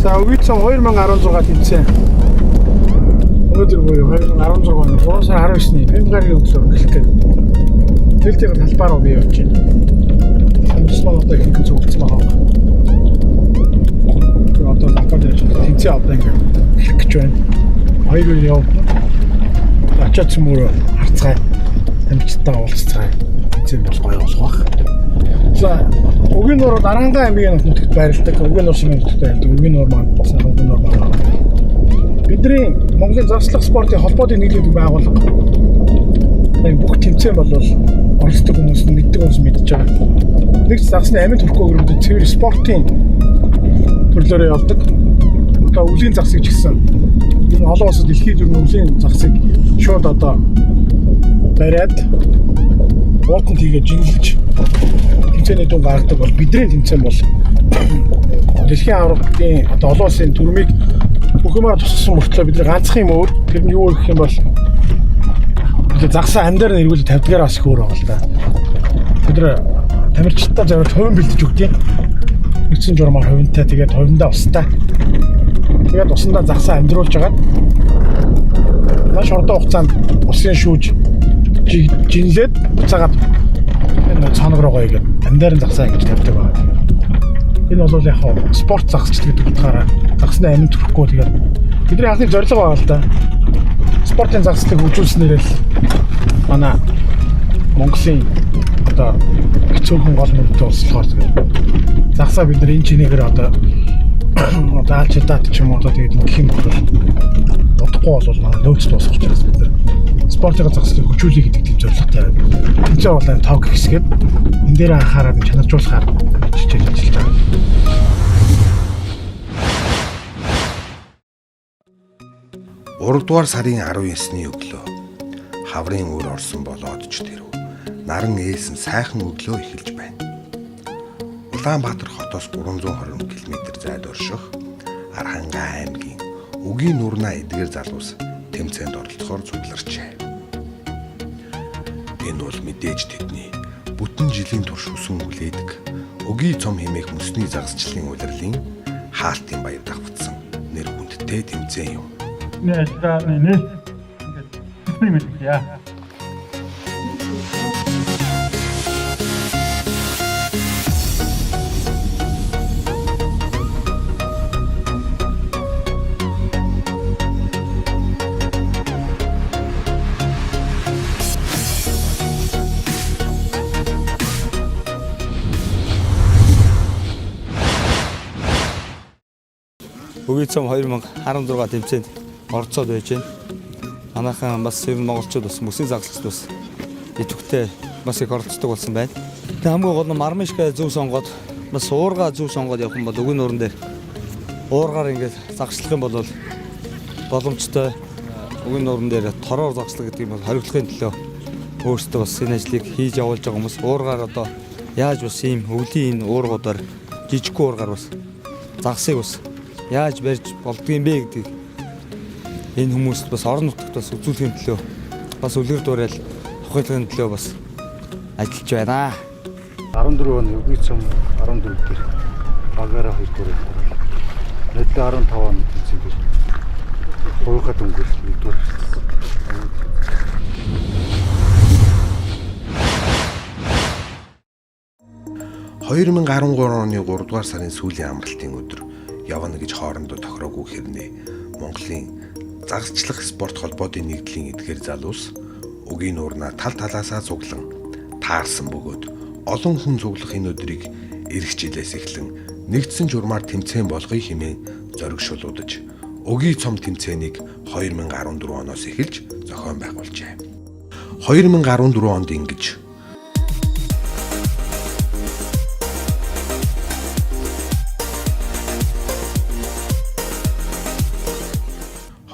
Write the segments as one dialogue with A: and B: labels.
A: За Үгийцэн 2016 тэмцээн. Өнөөдөр буюу 2016 оны 3 сарын 19-ний Бенгалийн өглөө эхлэх гээд тэлтэйг талбаар бий явж байна. Амжилттай одоо их зөвцсөн байгаа. Тэр одоо багтаад яаж тэмцээн авдаг ингээд эхлэх гэж байна. Хоёр үе явна. Ачаач мөрөө харцгаая. Амжилттай уулзцгаая. Тэмцээн бол гоё болох байх. За Угийн нуур Дарангай аймгийн нутагт байрладаг. Угийн нуур шимэн нутагт байрладаг. Угийн нуур маань Угийн нуур маань бидний Монголын зарцлах спортын холбооны нийлүүлэг байгууллага. Энэ бүх тэмцээн бол оролцдог хүмүүс нь мэддэг хүмүүс мэдж байгаа. Нэг загсны амин төрхөө өрөөнд цэвэр спортын төрлөөрөө явдаг. Одоо өвлийн загсыг ч гэсэн энэ олон улсад дэлхийд өвлийн загсыг шууд одоо бариад уутанд хийгээд жинлж тэмцээний дүн гаргадаг бол бидний тэмцээн бол дэлхийн аврагын одоо олон улсын төрмийг бүхэмээр тусгасан мөртлөө бид ганцхан юм өөр тэр нь юу гэх юм бол загсаа амдаар нэргүүл 50-аар бас их өөр байгаа л да. Бид тамирчдаа зориулж хувин бэлдэж өгдөг. Нэгдсэн журмаар хувинтай тэгээд хувиндаа устай. Тэгээд усандаа загсаа амдруулж агаад маш хурдан хугацаанд усын шүүж жинлээд буцаагаад энэ цаанаг руугаа игээд амдаар загсаа ингэж тавьдаг байна. Энэ бол яг спорт загсчил гэдэг утгаараа загсны амин төрөхгүй тэгээд бидний анхны зорилго байгаа л да. Спортын загслыг хөгжүүлснээр л манай Монголын одоо цөөхөн гол мөрөдөө услахаар тэгээд загсаа бид нар энэ чинээгээр одоо алчдаад ч юм уу одоо тэгээд гэх юм бол удахгүй бол манай нөөц дуусах учраас бид нар спортын загслыг хөгжүүлэх гэдэг тийм зорилготой байна. Тэмцээн болон тог хэсгээд энэ дээр анхаарал чанаржуулахаар хичээл ажиллаж байгаа.
B: 3 дугаар сарын 19-ний өглөө хаврын өр орсон болоод ч тэрв наран ээлсэн сайхан өглөө эхэлж байна. Улаанбаатар хотоос 320 км зайд орших Архангай аймгийн Үгийн нурнаа эдгээр залуус тэмцээнд оролцохоор зүглэрчээ. Энэ бол мэдээж тэдний бүтэн жилийн турш үсэн хүлээдэг Үгийн цом хэмээх мөсний загасчлалын улирлын хаалтын баяр давтсан нэр хүндтэй тэмцээн юм.
A: Нэ ингээд хэлмэл яа.
C: Үгийцэн 2016 тэмцээнд орцоод байж байна. Манайхан бас ер нь монголчууд бас мөсийн загсагчд бас идэвхтэй бас их оролцдог болсон байна. Тэг хамгийн гол нь мармишка зөв сонгоод бас уурга зөв сонгоод явах юм бол Үгийн нуурын дээр уургаар ингээд загслах юм бол боломжтой. Үгийн нуурын дээр тороор загслах гэдэг юм бол хориглохын төлөө өөрсдөө бас энэ ажлыг хийж явуулж байгаа хүмүүс уургаар одоо яаж бас ийм өвлийн энэ уургуудаар жижигхэн уургаар бас загсыг бас яаж барьж болдгийм бэ гэдэг энэ хүмүүст бас орон нутагт бас үзүүлэхийн төлөө бас үлгэр дуурайл тухайлахын төлөө бас ажиллаж байна.
D: 14 оны Үгийцэн 14 дээр багаараа 2 дугаар явуулсан. Нэдлээ 15 оны тэмцээгээр хуйхад өнгөрсөн 1 дугаар.
B: 2013 оны 3 дугаар сарын сүүлийн амралтын өдөр явна гэж хоорондоо тохироогүй хэрнээ Монголын загасчлах спорт холбооны нэгдлийн эдгээр залуус Үгийн нуурнаа тал талаасаа цуглан таарсан бөгөөд олон хүн цуглах энэ өдрийг эх жилээс эхлэн нэгдсэн журмаар тэмцээн болгоё хэмээн зоригшуулуудаж Үгийн цом тэмцээнийг 2014 оноос эхэлж зохион байгуулжээ. 2014 онд ингэж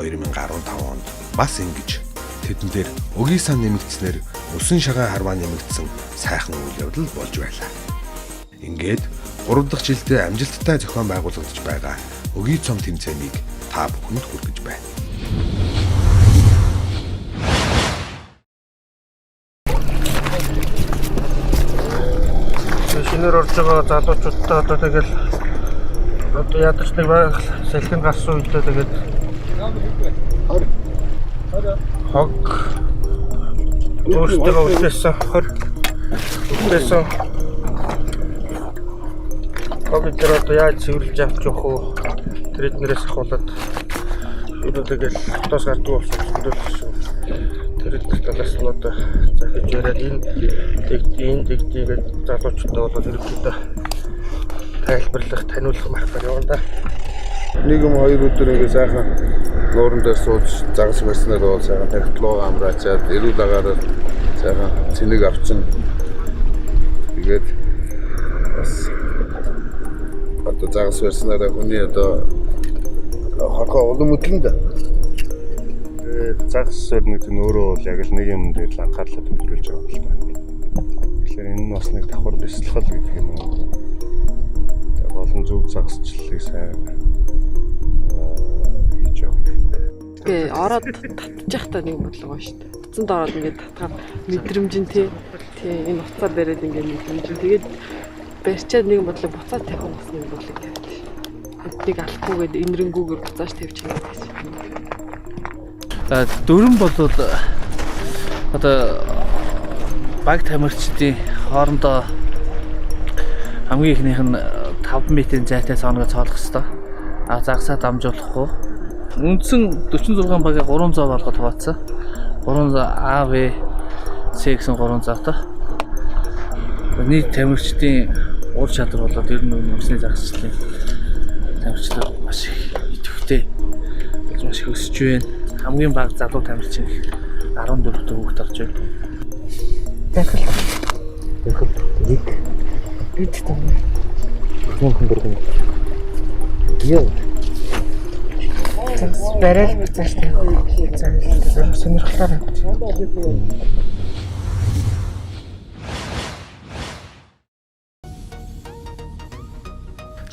B: 2015 онд бас ингэж тэдэн дээр Үгийн сан нэмэгдснээр өсөн шагаа харваа нэмэгдсэн сайхан үйл явдал болж байлаа. Ингээд 3 дахь жилдээ амжилттай зохион байгуулагдаж байгаа Үгийн цом тэмцээнийг та бүхэнд хүргэж байна.
A: Шинээр орж байгаа залуучуудтай одоо тэгэл
E: одоо ядаж нэг байх салхинд гарсан үедээ тэгээд хог өөртөө үлдээсэн 20 үлдээсэн хог дээр одоо яаж цэвэрлж авч явах уу тэр эднэрээс ахуулаад өөрөөгөл хотоос гардаг болсон тэр талаас нь одоо захиж яриад энэ тэгдийгээд залуучуудаа бол ерөнхийдөө тайлбарлах, таниулах махтар явна да.
F: Нэг юм 2 өдөр ингэ сайхан нууран дээр сууж загас барьснаар бол сайхан тархитлуу амраачаад эрүүл агаараар сайхан цэнийг авчин. Тэгээд бас одоо загас барьснаар хүний одоо хахаа улам өдлөнд
D: Загас сорны гэдэг нь өөрөө бол яг л нэг юм дээр анхаарлаа төвлөрүүлж байгаа юм л та. Тэгэхээр энэ нь бас нэг давхар бясалгал гэдэг юм уу. Олон зөв загасчлалыг сайн хийж явах хэрэгтэй.
G: Тэгээ ороод татчих та нэг бодлого шүү дээ. Утсанд ороод ингээд татгаар мэдрэмжин тий энэ уцаа бариад ингээд мэдрэмжин тэгээд барьчаад нэг бодлого буцаад тавих бас нэг бодлого тавьдаг. Эднийг алахгүйгээд энэрэнгүүгээр буцааж тавьж байгаа гэж.
H: Дөрөн болвол одоо баг тамирчдын хоорондоо хамгийн ихнийх нь 5 м-ийн зайтай цаангаа цоолох хэрэгтэй. Загсаа дамжуулахгүй. Үндсэн 46 багийг 300 болгоод хуваацсан. 300 А, В, С гэсэн 300 та. Нийт тамирчдын ур чадвар болоод ер нь өмсний загсчлалын тамирчлал маш их идэвхтэй маш их өсөж байна. Хамгийн бага залуу тамирчин 14 дэх хүүхэд орж байна.
E: Дахил нэг эдтэй хүн дөрвөн. Яа. Тэгс барай буцааш тавих. Сонирхолтой.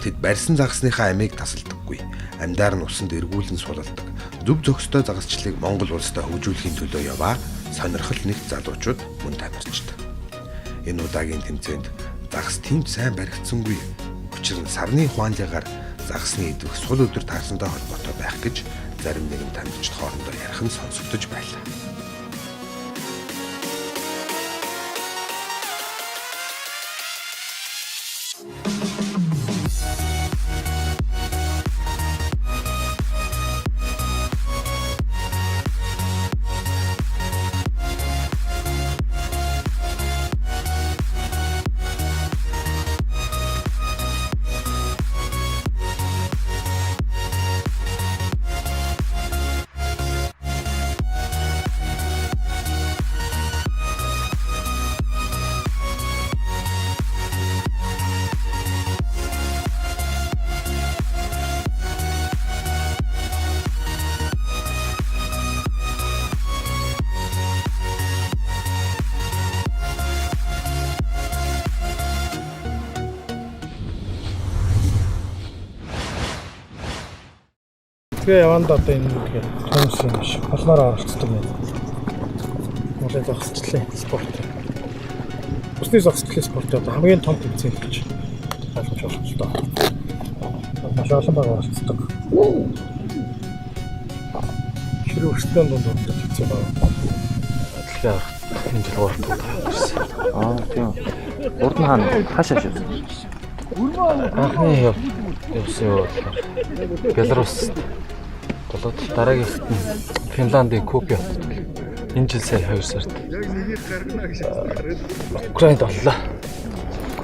B: Тэд барьсан загасныхаа амийг тасалдаггүй. Амьдаар нь усанд эргүүлэн сулалдаг. Зөв зохистой загасчлалыг Монгол улстай хөгжүүлэхийн төлөө яваа сонирхол нэгт залуучууд мөн тамирчид. Энэ удаагийн тэмцээнд загас тийм сайн баригдсангүй. Учир нь сарны хуанлигаар загасны идвэх сул өдөр таарсантай холбоотой байх гэж зарим нэгэн тамирчид хоорондоо ярих нь сонсогдож байлаа.
A: Тэгээ яванда одоо энэ тэгээ томс юм биш. Холноор оролцдог юм. Монголын загасчлалын спорт. Усны загасчлалын спорт одоо хамгийн том тэмцээн гэж ойлгож байна л доо. Маш олон баг оролцдог. Ширээ өрсөлдөөн дунд ордог тэмцээн байна. Тэгэхээр энэ жил урд тавьсан.
H: Тийм. Урд нь хаана хаашаа шив.
E: Анхны явсан Беларусь болоод дараагийнх нь Финландын Купио. Энэ жил сая 2 сард Украинд оллоо.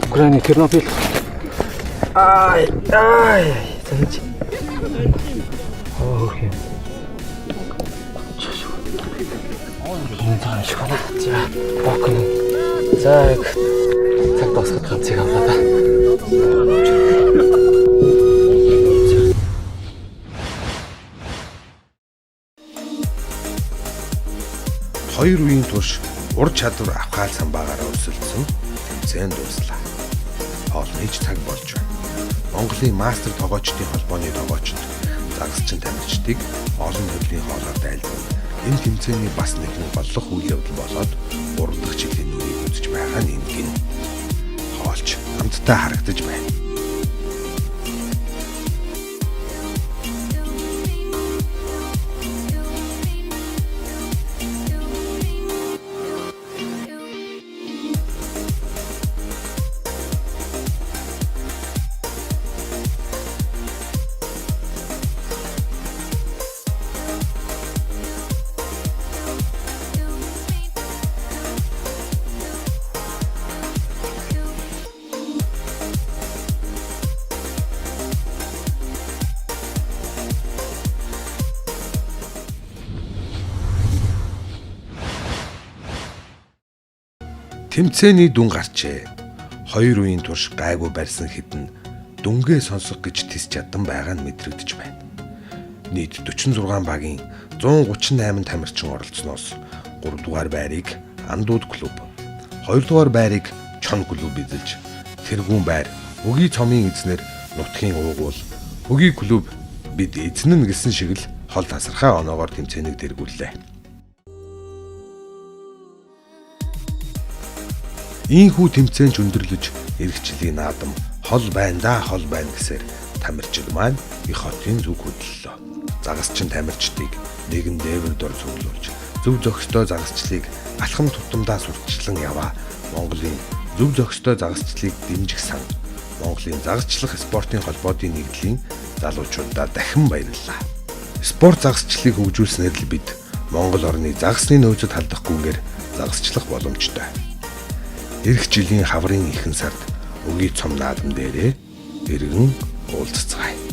E: Украины Тернопиль. Санаж. Оо юм. Энэ тань шоколад за бокон. За яг цаг тосгод ганцыг авлаа да.
B: Хоёр үеийн турш ур чадвар авхаал самбаагаараа өрсөлдсөн тэмцээн дуслаа. Хоолны цаг болж байна. Монголын мастер тогоочдын холбооны тогоочд загасчин тамирчдыг олон төрлийн хоолоор дайлдан энэ тэмцээний бас нэгэн голлох үйл явдал болоод урдах жилийн нүрийг үзэж байгаа нь энэ хоолч хамтдаа харагдаж байна. Тэмцээний дүн гарчээ. 2 үеийн турш гайгүй барьсан хэдэн дүнгээ сонсох гэж тис чадсан байгаа нь мэдрэгдэж байна. Нийт 46 багийн 138 тамирчин оролцсноос 3 дугаар байрыг Андууд клуб, 2 дугаар байрыг Чон клуб эзэлж, тэргүүн байр Өгийн цомын эзнэр нутгийн уугуул Өгийн клуб бид эзнэн гэсэн шиг л хол тасархай оноогоор тэмцээнийг дэргүүллээ. Ийхүү тэмцээнч өндөрлөж эргчлэлийн наадам хол байна гэсээр тамирчид маань их хотын зүг хөдлөлөө. Загасчин тамирчдыг нэгэн дээвэр дор цуглуулж зөв зохистой загасчлыг алхам тутамдаа сурталчлан яваа Монголын зөв зохистой загасчлыг дэмжих сан Монголын загасчлах спортын холбоодын нэгдлийн залуучуудаа дахин баярлалаа. Спорт загасчлыг хөгжүүлснээр л бид Монгол орны загасны нөөцөд халдахгүйгээр загасчлах боломжтой. Ирэх жилийн хаврын ихэнх сард Өгийн цом наадам дээрээ эргэн уулзцгаая.